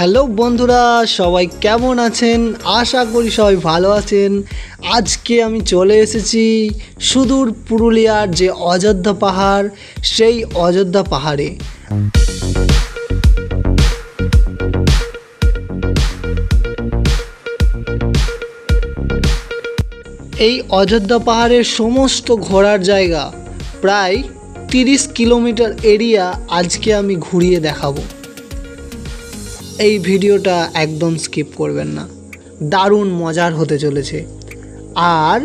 Hello বন্ধুরা, সবাই কেমন আছেন? আশা করি সবাই ভালো আছেন। আজকে আমি চলে এসেছি সুদূর পুরুলিয়ার যে অযোধ্যা পাহাড়, সেই অযোধ্যা পাহাড়ে। এই অযোধ্যা পাহাড়ের সমস্ত ঘোরার জায়গা প্রায় 30 কিলোমিটার এরিয়া আজকে আমি ঘুরিয়ে দেখাবো। এই ভিডিওটা একদম স্কিপ করবেন না, দারুণ মজার হতে চলেছে। আর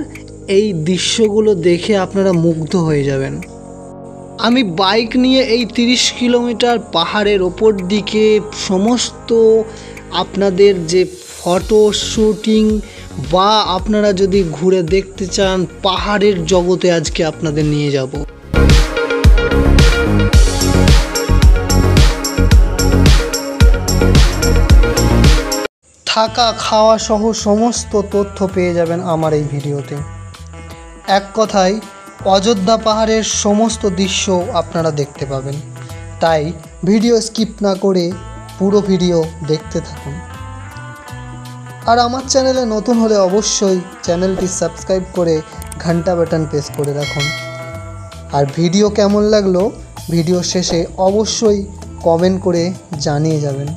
এই দৃশ্যগুলো দেখে আপনারা মুগ্ধ হয়ে যাবেন। আমি বাইক নিয়ে এই 30 কিলোমিটার পাহাড়ের ওপর দিকে সমস্ত আপনাদের যে ফটো শ্যুটিং বা আপনারা যদি ঘুরে দেখতে চান পাহাড়ের জগতে আজকে আপনাদের নিয়ে যাব। থাকা খাওয়া সহ সমস্ত তথ্য পেয়ে যাবেন আমার এই ভিডিওতে। এক কথায় অযোধ্যা পাহাড়ের সমস্ত দৃশ্য আপনারা দেখতে পাবেন। তাই ভিডিও স্কিপ না করে পুরো ভিডিও দেখতে থাকুন। আর আমার চ্যানেলে নতুন হলে অবশ্যই চ্যানেলটি সাবস্ক্রাইব করে ঘন্টা বাটন প্রেস করে রাখুন। আর ভিডিও কেমন লাগলো ভিডিও শেষে অবশ্যই কমেন্ট করে জানিয়ে যাবেন।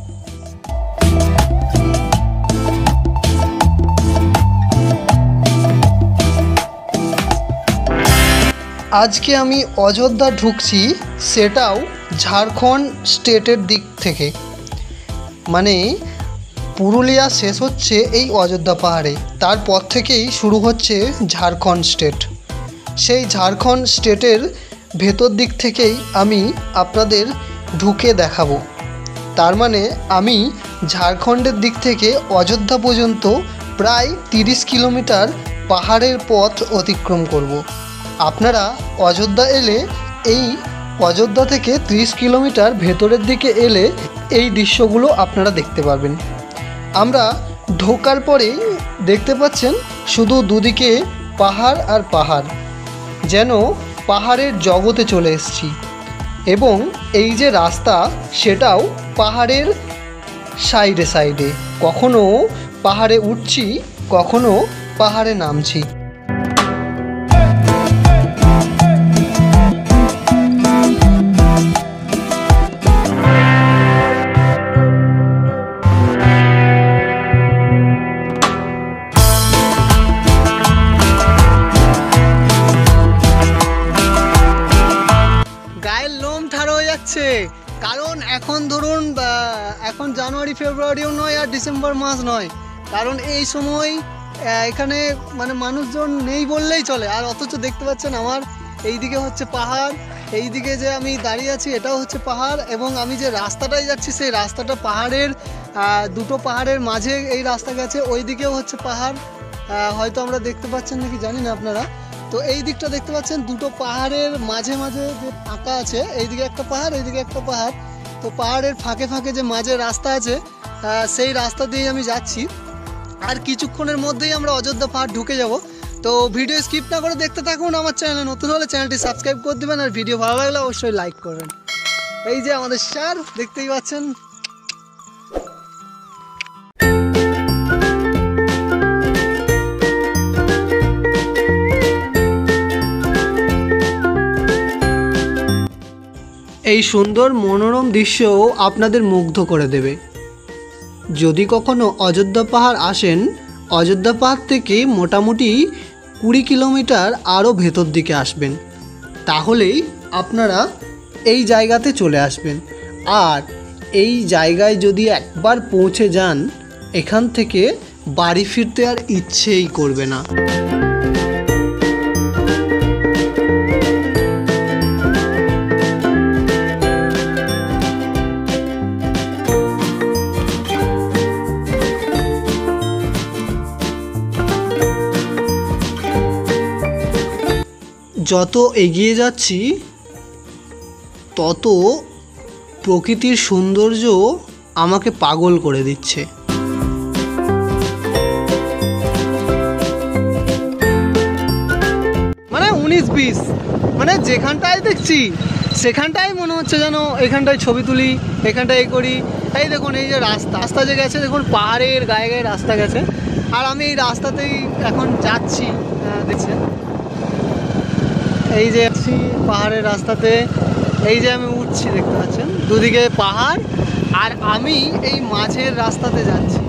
আজকে আমি অযোধ্যা ঢুকছি, সেটাও ঝাড়খণ্ড স্টেটের দিক থেকে। মানে পুরুলিয়া শেষ হচ্ছে এই অযোধ্যা পাহাড়ে, তারপর থেকেই শুরু হচ্ছে ঝাড়খণ্ড স্টেট। সেই ঝাড়খণ্ড স্টেটের ভেতর দিক থেকেই আমি আপনাদের ঢুকে দেখাবো। তার মানে আমি ঝাড়খণ্ডের দিক থেকে অযোধ্যা পর্যন্ত প্রায় 30 কিলোমিটার পাহাড়ের পথ অতিক্রম করব। আপনারা অযোধ্যা এলে এই অযোধ্যা থেকে 30 কিলোমিটার ভেতরের দিকে এলে এই দৃশ্যগুলো আপনারা দেখতে পারবেন। আমরা ঢোকার পরেই দেখতে পাচ্ছেন শুধু দুদিকে পাহাড় আর পাহাড়, যেন পাহাড়ের জগতে চলে এসেছি। এবং এই যে রাস্তা সেটাও পাহাড়ের সাইডে সাইডে, কখনো পাহাড়ে উঠছি কখনো পাহাড়ে নামছি। কারণ এখন ধরুন এখন জানুয়ারি ফেব্রুয়ারিও নয় আর ডিসেম্বর মাস নয়, কারণ এই সময় এখানে মানে মানুষজন নেই বললেই চলে। আর অথচ দেখতে পাচ্ছেন আমার এইদিকে হচ্ছে পাহাড়, এইদিকে যে আমি দাঁড়িয়ে আছি এটাও হচ্ছে পাহাড়, এবং আমি যে রাস্তাটায় যাচ্ছি সেই রাস্তাটা পাহাড়ের দুটো পাহাড়ের মাঝে এই রাস্তা গেছে, ওই দিকেও হচ্ছে পাহাড়। হয়তো আমরা দেখতে পাচ্ছেন নাকি জানি না আপনারা। তো এই দিকটা দেখতে পাচ্ছেন দুটো পাহাড়ের মাঝে মাঝে যে ফাঁকা আছে, এইদিকে একটা পাহাড় এইদিকে একটা পাহাড়। তো পাহাড়ের ফাঁকে ফাঁকে যে মাঝে রাস্তা আছে সেই রাস্তা দিয়েই আমি যাচ্ছি। আর কিছুক্ষণের মধ্যেই আমরা অযোধ্যা পাহাড় ঢুকে যাব। তো ভিডিও স্কিপ না করে দেখতে থাকুন। আমার চ্যানেলে নতুন হলে চ্যানেলটি সাবস্ক্রাইব করে দেবেন, আর ভিডিও ভালো লাগলে অবশ্যই লাইক করবেন। এই যে আমাদের স্যার দেখতেই পাচ্ছেন। এই সুন্দর মনোরম দৃশ্য আপনাদের মুগ্ধ করে দেবে। যদি কখনো অযোধ্যা পাহাড় আসেন, অযোধ্যা পাহাড় থেকে মোটামুটি 20 কিলোমিটার আরও ভেতর দিকে আসবেন, তাহলেই আপনারা এই জায়গাতে চলে আসবেন। আর এই জায়গায় যদি একবার পৌঁছে যান, এখান থেকে বাড়ি ফিরতে আর ইচ্ছেই করবে না। যত এগিয়ে যাচ্ছি তত প্রকৃতির সৌন্দর্য আমাকে পাগল করে দিচ্ছে। মানে 19-20 মানে যেখানটায় দেখছি সেখানটাই মনে হচ্ছে যেন এখানটায় ছবি তুলি, এখানটায় এই করি। এই দেখুন এই যে রাস্তা যে গেছে, দেখুন পাহাড়ের গায়ে গায়ে রাস্তা গেছে, আর আমি এই রাস্তাতেই এখন যাচ্ছি। দেখছেন এই যে পাহাড়ের রাস্তাতে, এই যে আমি উঠছি দেখতে পাচ্ছেন, দুদিকে পাহাড় আর আমি এই মাঝের রাস্তাতে যাচ্ছি।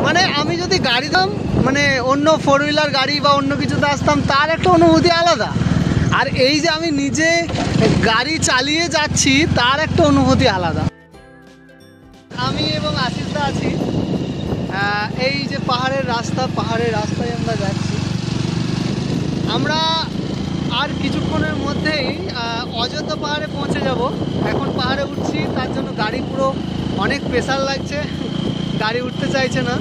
মানে আমি যদি গাড়ি দাম মানে অন্য 4 হুইলার গাড়ি বা অন্য কিছুতে আসতাম তার একটা অনুভূতি আলাদা, আর এই যে আমি নিজে গাড়ি চালিয়ে যাচ্ছি তার একটা অনুভূতি আলাদা। আমি এবং আশিসদা আছি এই যে পাহাড়ের রাস্তায় আমরা যাচ্ছি। আমরা আর কিছুক্ষণের মধ্যেই অযোধ্যা পাহাড়ে পৌঁছে যাব। এখন পাহাড়ে উঠছি, তার জন্য গাড়ি পুরো অনেক প্রেসার লাগছে, গাড়ি উঠতে চাইছে না।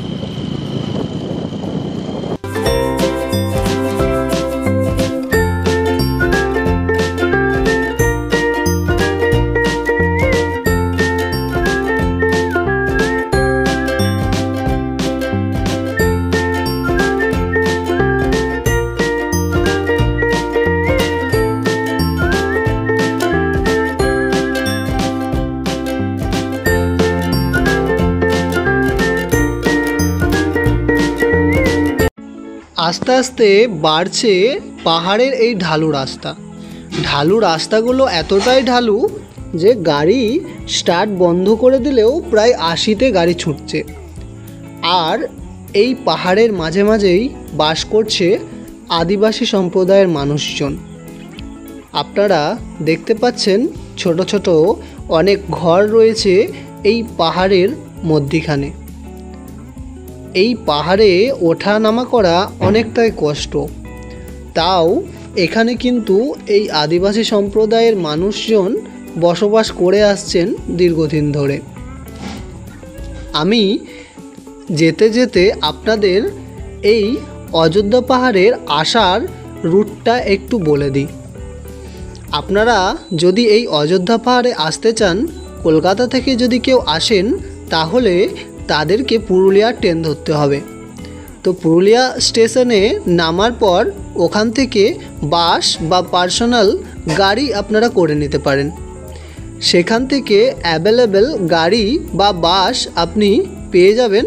আস্তে আস্তে বাড়ছে পাহাড়ের এই ঢালু রাস্তাগুলো এতটাই ঢালু যে গাড়ি স্টার্ট বন্ধ করে দিলেও প্রায় 80-তে গাড়ি ছুটছে। আর এই পাহাড়ের মাঝে মাঝেই বাস করছে আদিবাসী সম্প্রদায়ের মানুষজন। আপনারা দেখতে পাচ্ছেন ছোট ছোট অনেক ঘর রয়েছে এই পাহাড়ের মধ্যিখানে। এই পাহাড়ে ওঠা নামা করা অনেকটাই কষ্ট, তাও এখানে কিন্তু এই আদিবাসী সম্প্রদায়ের মানুষজন বসবাস করে আসছেন দীর্ঘদিন ধরে। আমি যেতে যেতে আপনাদের এই অযোধ্যা পাহাড়ের আসার রুটটা একটু বলে দিই। আপনারা যদি এই অযোধ্যা পাহাড়ে আসতে চান, কলকাতা থেকে যদি কেউ আসেন তাহলে তাদেরকে পুরুলিয়া ট্রেন ধরতে হবে। তো পুরুলিয়া স্টেশনে নামার পর ওখান থেকে বাস বা পার্সোনাল গাড়ি আপনারা করে নিতে পারেন। সেখান থেকে অ্যাভেলেবেল গাড়ি বা বাস আপনি পেয়ে যাবেন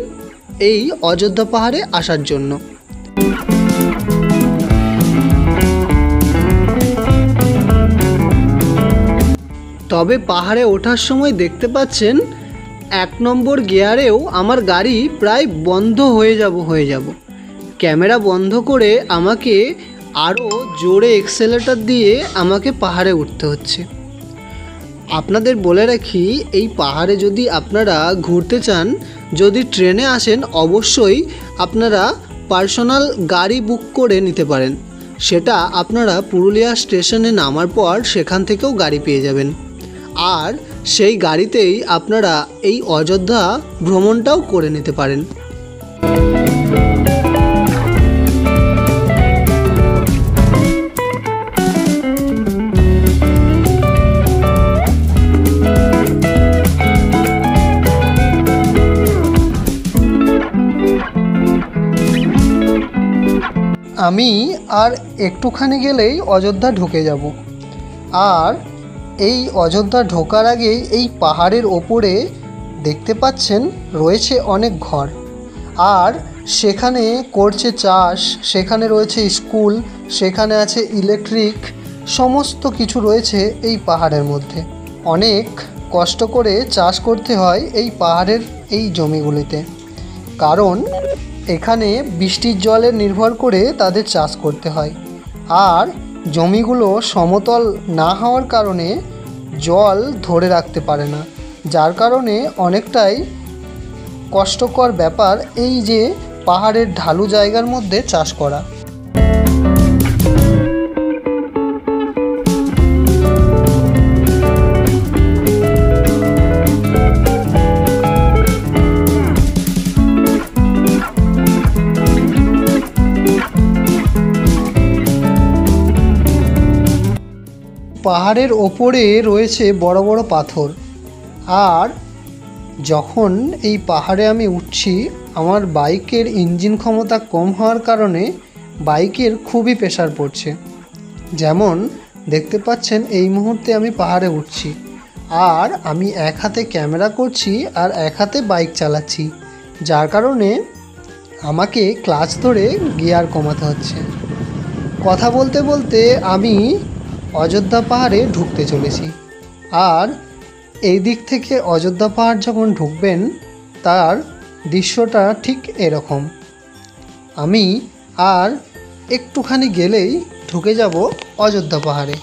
এই অযোধ্যা পাহাড়ে আসার জন্য। তবে পাহাড়ে ওঠার সময় দেখতে পাচ্ছেন 1 নম্বর গিয়ারেও আমার গাড়ি প্রায় বন্ধ হয়ে যাব। ক্যামেরা বন্ধ করে আমাকে আরও জোরে এক্সেলেটর দিয়ে আমাকে পাহাড়ে উঠতে হচ্ছে। আপনাদের বলে রাখি, এই পাহাড়ে যদি আপনারা ঘুরতে চান, যদি ট্রেনে আসেন, অবশ্যই আপনারা পার্সোনাল গাড়ি বুক করে নিতে পারেন। সেটা আপনারা পুরুলিয়া স্টেশনে নামার পর সেখান থেকেও গাড়ি পেয়ে যাবেন, আর সেই গাড়িতেই আপনারা এই অযোধ্যা ভ্রমণটাও করে নিতে পারেন। আমি আর একটুখানি গেলেই অযোধ্যা ঢুকে যাব। আর এই অযোধ্যা ঢোকার আগেই এই পাহাড়ের ওপরে দেখতে পাচ্ছেন রয়েছে অনেক ঘর, আর সেখানে করছে চাষ, সেখানে রয়েছে স্কুল, সেখানে আছে ইলেকট্রিক, সমস্ত কিছু রয়েছে এই পাহাড়ের মধ্যে। অনেক কষ্ট করে চাষ করতে হয় এই পাহাড়ের এই জমিগুলিতে, কারণ এখানে বৃষ্টির জলের নির্ভর করে তাদের চাষ করতে হয়। আর জমিগুলো সমতল না হওয়ার কারণে জল ধরে রাখতে পারে না, যার কারণে অনেকটাই কষ্টকর ব্যাপার এই যে পাহাড়ের ঢালু জায়গার মধ্যে চাষ করা। পাহাড়ের ওপরে রয়েছে বড় বড় পাথর, আর যখন এই পাহাড়ে আমি উঠছি, আমার বাইকের ইঞ্জিন ক্ষমতা কম হওয়ার কারণে বাইকের খুবই প্রেসার পড়ছে। যেমন দেখতে পাচ্ছেন এই মুহূর্তে আমি পাহাড়ে উঠছি, আর আমি এক হাতে ক্যামেরা করছি আর এক হাতে বাইক চালাচ্ছি, যার কারণে আমাকে ক্লাচ ধরে গিয়ার কমাতে হচ্ছে। কথা বলতে বলতে আমি অযোধ্যা পাহাড়ে ঢুকতে চলেছি। আর এই দিক থেকে অযোধ্যা পাহাড় যখন ঢুকবেন তার দৃশ্যটা ঠিক এরকম। আমি আর একটুখানি গেলেই ঢুকে যাব অযোধ্যা পাহাড়ে।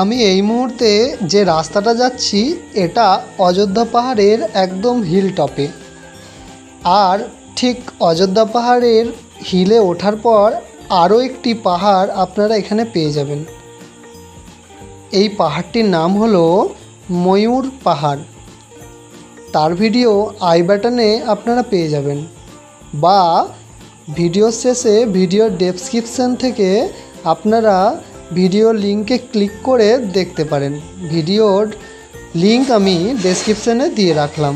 আমি এই মুহূর্তে যে রাস্তাটা যাচ্ছি এটা অযোধ্যা পাহাড়ের একদম হিল টপে। আর ঠিক অযোধ্যা পাহাড়ের হিলে ওঠার পর আরও একটি পাহাড় আপনারা এখানে পেয়ে যাবেন। এই পাহাড়টির নাম হলো ময়ূর পাহাড়। তার ভিডিও আই বাটনে আপনারা পেয়ে যাবেন, বা ভিডিও শেষে ভিডিওর ডেসক্রিপশন থেকে আপনারা ভিডিও লিঙ্কে ক্লিক করে দেখতে পারেন। ভিডিওর লিঙ্ক আমি ডেসক্রিপশনে দিয়ে রাখলাম।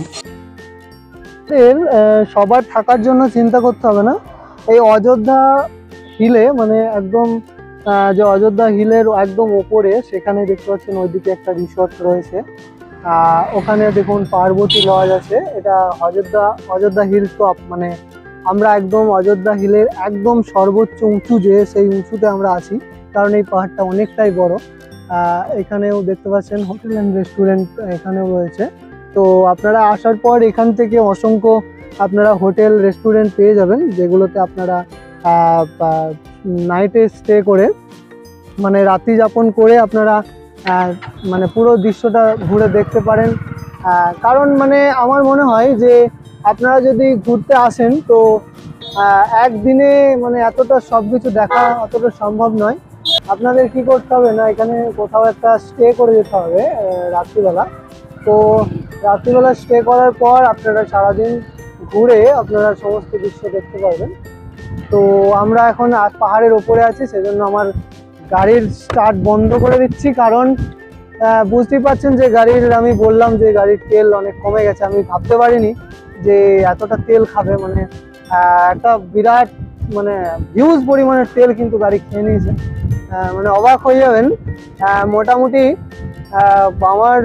সবার থাকার জন্য চিন্তা করতে হবে না। এই অযোধ্যা হিলে মানে একদম যে অযোধ্যা হিলের একদম ওপরে সেখানে দেখতে পাচ্ছেন ওইদিকে একটা রিসর্ট রয়েছে। ওখানে দেখুন পার্বতী লজ আছে। এটা অযোধ্যা হিল টপ, মানে আমরা একদম অযোধ্যা হিলের একদম সর্বোচ্চ উঁচু, যে সেই উঁচুতে আমরা আছি, কারণ এই পাহাড়টা অনেকটাই বড়। এখানেও দেখতে পাচ্ছেন হোটেল অ্যান্ড রেস্টুরেন্ট এখানেও রয়েছে। তো আপনারা আসার পর এখান থেকে অসংখ্য আপনারা হোটেল রেস্টুরেন্ট পেয়ে যাবেন, যেগুলোতে আপনারা নাইটে স্টে করে মানে রাত্রি যাপন করে আপনারা মানে পুরো দৃশ্যটা ঘুরে দেখতে পারেন। কারণ মানে আমার মনে হয় যে আপনারা যদি ঘুরতে আসেন তো একদিনে মানে এতটা সব কিছু দেখা অতটা সম্ভব নয়। আপনাদের কি করতে হবে না, এখানে কোথাও একটা স্টে করে যেতে হবে রাত্রিবেলা। তো রাত্রিবেলা স্টে করার পর আপনারা সারাদিন ঘুরে আপনারা সমস্ত দৃশ্য দেখতে পারবেন। তো আমরা এখন পাহাড়ের ওপরে আছি, সেজন্য আমার গাড়ির স্টার্ট বন্ধ করে দিচ্ছি, কারণ বুঝতেই পারছেন যে আমি বললাম যে গাড়ির তেল অনেক কমে গেছে। আমি ভাবতে পারিনি যে এতটা তেল খাবে, মানে একটা বিরাট মানে হিউজ পরিমাণের তেল কিন্তু গাড়ি খেয়ে নিয়েছে। মানে অবাক হয়ে যাবেন, মোটামুটি আমার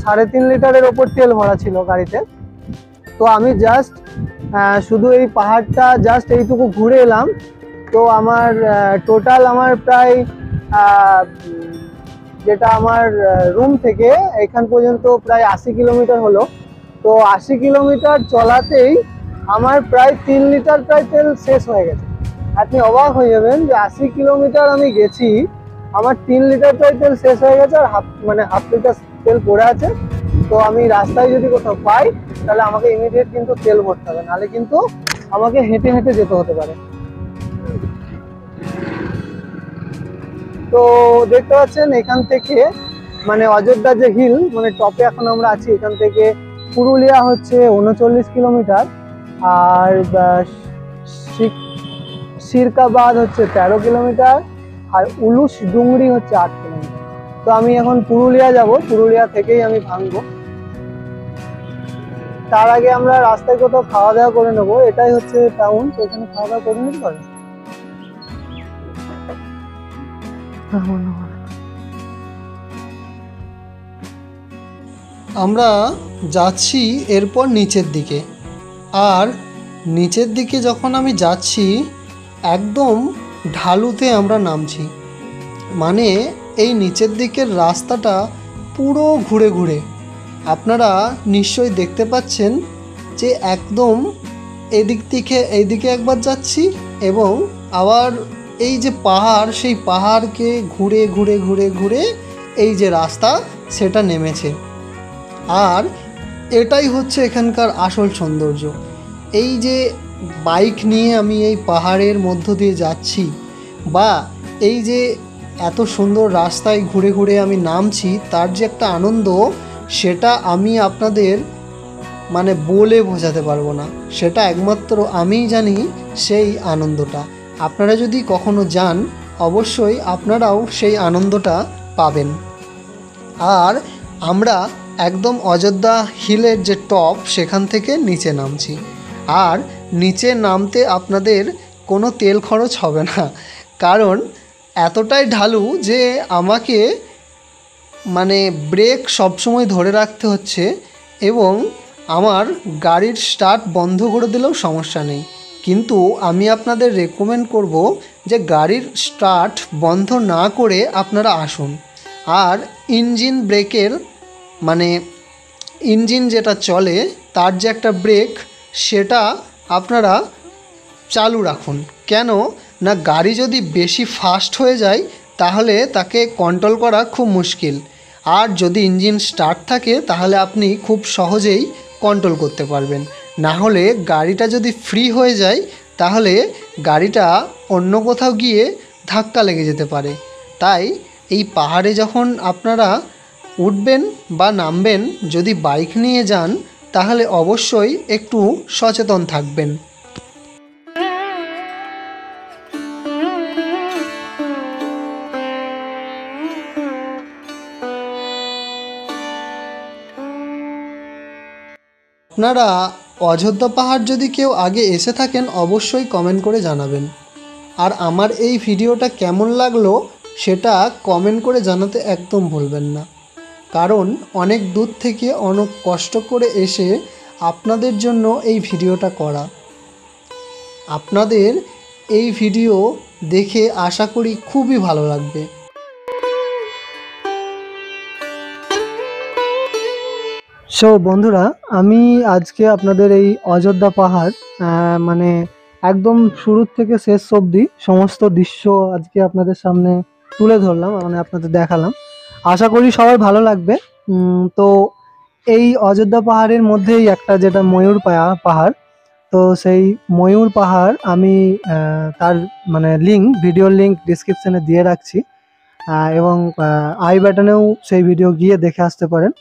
3.5 লিটারের ওপর তেল ভরা ছিল গাড়িতে। তো আমি জাস্ট শুধু এই পাহাড়টা জাস্ট এইটুকু ঘুরে এলাম, তো আমার টোটাল আমার প্রায় যেটা আমার রুম থেকে এখান পর্যন্ত প্রায় 80 কিলোমিটার হলো। তো 80 কিলোমিটার চলাতেই আমার প্রায় 3 লিটার প্রায় তেল শেষ হয়ে গেছে। আপনি অবাক হয়ে যাবেন যে 80 কিলোমিটার আমি গেছি, আমার 3 লিটার প্রায় তেল শেষ হয়ে গেছে, আর হাফ লিটার তেল পড়ে আছে। তো আমি রাস্তায় যদি কোথাও পাই তাহলে আমাকে ইমিডিয়েট কিন্তু তেল ভরতে হবে, নাহলে কিন্তু আমাকে হেঁটে হেঁটে যেতে হতে পারে। তো দেখতে পাচ্ছেন এখান থেকে মানে অযোধ্যা যে হিল মানে টপে এখন আমরা আছি, এখান থেকে পুরুলিয়া হচ্ছে 39 কিলোমিটার, আর সিরকাবাদ হচ্ছে 13 কিলোমিটার, আর উলুস ডুংরি হচ্ছে 8 কিলোমিটার। তো আমি এখন পুরুলিয়া যাব, পুরুলিয়া থেকেই আমি ভাঙবো। তার আগে আমরা রাস্তায় কোথাও খাওয়া দাওয়া করে নেবো, এটাই হচ্ছে টাউন, তো এখানে খাওয়া দাওয়া করে নিতে পারে। আমরা যাচ্ছি এরপর নিচের দিকে, আর নিচের দিকে যখন আমি যাচ্ছি একদম ঢালুতে আমরা নামছি, মানে এই নিচের দিকের রাস্তাটা পুরো ঘুরে ঘুরে আপনারা নিশ্চয়ই দেখতে পাচ্ছেন যে একদম এইদিকে একবার যাচ্ছি, এবং আবার এই যে পাহাড় সেই পাহাড়কে ঘুরে ঘুরে ঘুরে ঘুরে এই যে রাস্তা সেটা নেমেছে। আর এটাই হচ্ছে এখানকার আসল সৌন্দর্য। এই যে বাইক নিয়ে আমি এই পাহাড়ের মধ্য দিয়ে যাচ্ছি, বা এই যে এত সুন্দর রাস্তায় ঘুরে ঘুরে আমি নামছি, তার যে একটা আনন্দ সেটা আমি আপনাদের মানে বলে বোঝাতে পারবো না। সেটা একমাত্র আমিই জানি সেই আনন্দটা। আপনারা যদি কখনো যান অবশ্যই আপনারাও সেই আনন্দটা পাবেন। আর আমরা একদম অযোধ্যা হিলের যে টপ সেখান থেকে নিচে নামছি, আর নিচে নামতে আপনাদের কোনো তেল খরচ হবে না, কারণ এতটাই ঢালু যে আমাকে মানে ব্রেক সবসময় ধরে রাখতে হচ্ছে এবং আমার গাড়ির স্টার্ট বন্ধ করে দিলেও সমস্যা নেই। কিন্তু আমি আপনাদের রেকমেন্ড করব যে গাড়ির স্টার্ট বন্ধ না করে আপনারা আসুন। আর ইঞ্জিন ব্রেকের মানে ইঞ্জিন যেটা চলে তার যে একটা ব্রেক সেটা আপনারা চালু রাখুন। কেন না, গাড়ি যদি বেশি ফাস্ট হয়ে যায় তাহলে তাকে কন্ট্রোল করা খুব মুশকিল। আর যদি ইঞ্জিন স্টার্ট থাকে তাহলে আপনি খুব সহজেই কন্ট্রোল করতে পারবেন। না হলে গাড়িটা যদি ফ্রি হয়ে যায় তাহলে গাড়িটা অন্য কোথাও গিয়ে ধাক্কা লেগে যেতে পারে। তাই এই পাহাড়ে যখন আপনারা উঠবেন বা নামবেন, যদি বাইক নিয়ে যান তাহলে অবশ্যই একটু সচেতন থাকবেন। আপনারা অযোধ্যা পাহাড় যদি কেউ আগে এসে থাকেন অবশ্যই কমেন্ট করে জানাবেন। আর আমার এই ভিডিওটা কেমন লাগলো সেটা কমেন্ট করে জানাতে একদম ভুলবেন না, কারণ অনেক দূর থেকে অনেক কষ্ট করে এসে আপনাদের জন্য এই ভিডিওটা করা। আপনাদের এই ভিডিও দেখে আশা করি খুবই ভালো লাগবে। সো বন্ধুরা, আমি আজকে আপনাদের এই অযোধ্যা পাহাড় মানে একদম শুরুর থেকে শেষ অবধি সমস্ত দৃশ্য আজকে আপনাদের সামনে তুলে ধরলাম, মানে আপনাদের দেখালাম। আশা করি সবার ভালো লাগবে। তো এই অযোধ্যা পাহাড়ের মধ্যেই একটা যেটা ময়ূর পাহাড়, তো সেই ময়ূর পাহাড় আমি তার মানে ভিডিওর লিঙ্ক ডিসক্রিপশানে দিয়ে রাখছি, এবং আই বাটনেও সেই ভিডিও গিয়ে দেখে আসতে পারেন।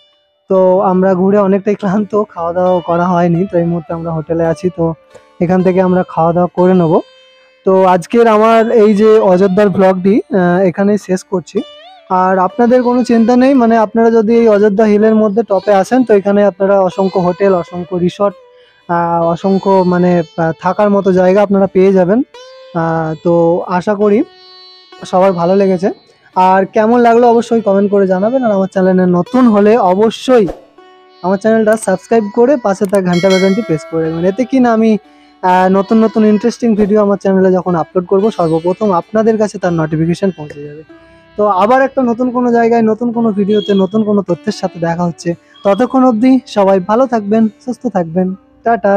তো আমরা ঘুরে অনেকটাই ক্লান্ত, খাওয়া দাওয়া করা হয়নি, তো এই মুহূর্তে আমরা হোটেলে আছি, তো এখান থেকে আমরা খাওয়া দাওয়া করে নেব। তো আজকের আমার এই যে অযোধ্যার ব্লগটি এখানেই শেষ করছি। আর আপনাদের কোনো চিন্তা নেই, মানে আপনারা যদি এই অযোধ্যা হিলের মধ্যে টপে আসেন তো এখানে আপনারা অসংখ্য হোটেল, অসংখ্য রিসর্ট, অসংখ্য মানে থাকার মতো জায়গা আপনারা পেয়ে যাবেন। তো আশা করি সবার ভালো লেগেছে। আর কেমন লাগলো অবশ্যই কমেন্ট করে জানাবেন। আর আমার চ্যানেলে নতুন হলে অবশ্যই আমার চ্যানেলটা সাবস্ক্রাইব করে পাশে থাকা ঘন্টা বাটনটি প্রেস করে দেবেন। এতে কি না আমি নতুন নতুন ইন্টারেস্টিং ভিডিও আমার চ্যানেলে যখন আপলোড করব সর্বপ্রথম আপনাদের কাছে তার নোটিফিকেশন পৌঁছে যাবে। তো আবার একটা নতুন কোনো জায়গায়, নতুন কোনো ভিডিওতে, নতুন কোনো তথ্যের সাথে দেখা হচ্ছে। ততক্ষণ অবধি সবাই ভালো থাকবেন, সুস্থ থাকবেন। টাটা।